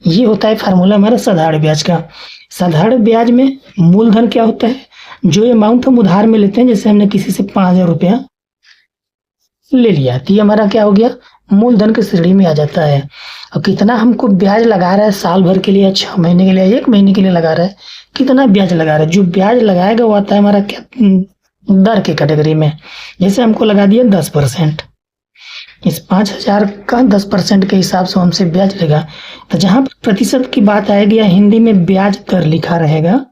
ये होता है फार्मूला हमारा साधारण ब्याज का। साधारण ब्याज में मूलधन क्या होता है, जो अमाउंट हम उधार में लेते हैं, जैसे हमने किसी से 5,000 रुपया ले लिया तो ये हमारा क्या हो गया, मूलधन की श्रेणी में आ जाता है। और कितना हमको ब्याज लगा रहा है, साल भर के लिए या 6 महीने के लिए, 1 महीने के लिए लगा रहा है, कितना ब्याज लगा रहा है, जो ब्याज लगाएगा वो आता है हमारा क्या, दर के कैटेगरी में। जैसे हमको लगा दिया 10%, इस 5,000 का 10% के हिसाब से हमसे ब्याज लेगा। तो जहां प्रतिशत की बात आएगी या हिंदी में ब्याज दर लिखा रहेगा,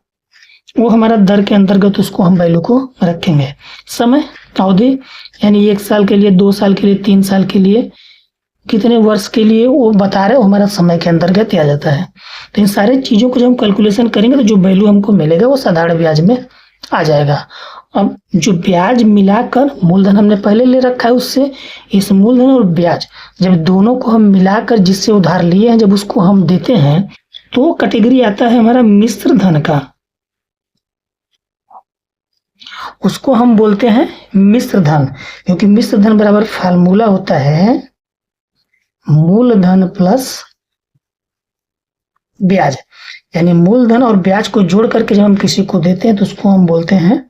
वो हमारा दर के अंतर्गत उसको हम वैल्यू को रखेंगे। समय अवधि यानी 1 साल के लिए, 2 साल के लिए, 3 साल के लिए, कितने वर्ष के लिए वो बता रहे, वो हमारा समय के अंतर्गत आ जाता है। तो इन सारी चीजों को जब हम कैलकुलेशन करेंगे तो जो वैल्यू हमको मिलेगा वो साधारण ब्याज में आ जाएगा। अब जो ब्याज मिलाकर मूलधन हमने पहले ले रखा है, उससे इस मूलधन और ब्याज जब दोनों को हम मिलाकर जिससे उधार लिए हैं, जब उसको हम देते हैं तो कैटेगरी आता है हमारा मिश्र धन का। उसको हम बोलते हैं मिश्र धन, क्योंकि मिश्र धन बराबर फार्मूला होता है मूलधन प्लस ब्याज। यानी मूलधन और ब्याज को जोड़ करके जब हम किसी को देते हैं तो उसको हम बोलते हैं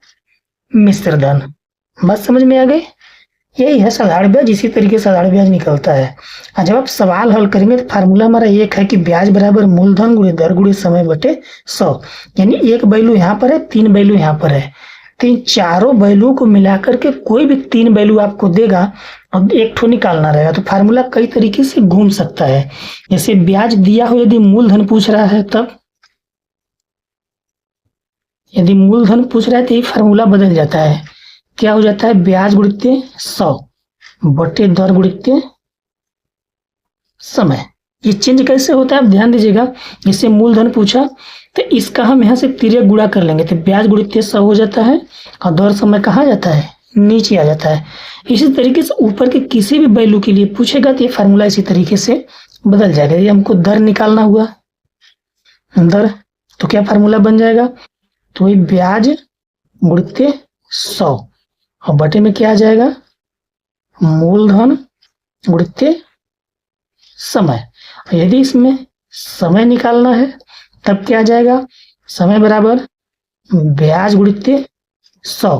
मिश्र धन। बात समझ में आ गई? यही है साधारण ब्याज, इसी तरीके से साधारण ब्याज निकलता है। जब आप सवाल हल करेंगे तो फार्मूला हमारा एक है कि ब्याज बराबर मूलधन गुणे दर गुणे समय बटे 100। यानी एक वैल्यू यहाँ पर है, 3 वैल्यू यहाँ पर है, तो इन चारों वैल्यू को मिलाकर के कोई भी 3 वैल्यू आपको देगा और एक ठो निकालना रहेगा। तो फार्मूला कई तरीके से घूम सकता है। जैसे ब्याज दिया हो, यदि मूलधन पूछ रहा है तब, यदि मूलधन पूछ रहा है तो ये फार्मूला बदल जाता है। क्या हो जाता है, ब्याज गुणित 100 बटे दर गुणित समय। ये चेंज कैसे होता है आप ध्यान दीजिएगा। जैसे मूलधन पूछा तो इसका हम यहाँ से तिर्यक गुणा कर लेंगे तो ब्याज गुणित 100 हो जाता है और दर समय कहाँ जाता है, नीचे आ जाता है। इसी तरीके से ऊपर के किसी भी वैल्यू के लिए पूछेगा तो ये फार्मूला इसी तरीके से बदल जाएगा। ये हमको दर निकालना हुआ दर, तो क्या फार्मूला बन जाएगा, तो ये ब्याज गुणित 100 और बटे में क्या आ जाएगा, मूलधन गुणित समय। यदि इसमें समय निकालना है तब क्या आ जाएगा, समय बराबर ब्याज गुणित 100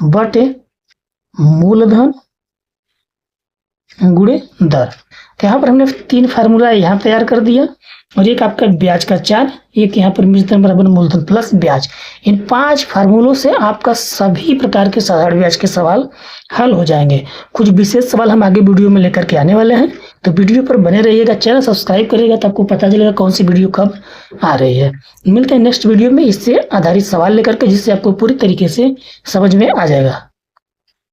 बटे मूलधन गुणे दर। तो यहाँ पर हमने 3 फार्मूला यहाँ तैयार कर दिया और एक आपका ब्याज का 4, एक यहाँ पर मिश्र धन बराबर मूलधन प्लस ब्याज। इन 5 फार्मूलों से आपका सभी प्रकार के साधारण ब्याज के सवाल हल हो जाएंगे। कुछ विशेष सवाल हम आगे वीडियो में लेकर के आने वाले हैं, तो वीडियो पर बने रहिएगा, चैनल सब्सक्राइब करिएगा तो आपको पता चलेगा कौन सी वीडियो कब आ रही है। मिलते हैं नेक्स्ट वीडियो में इससे आधारित सवाल लेकर के, जिससे आपको पूरी तरीके से समझ में आ जाएगा।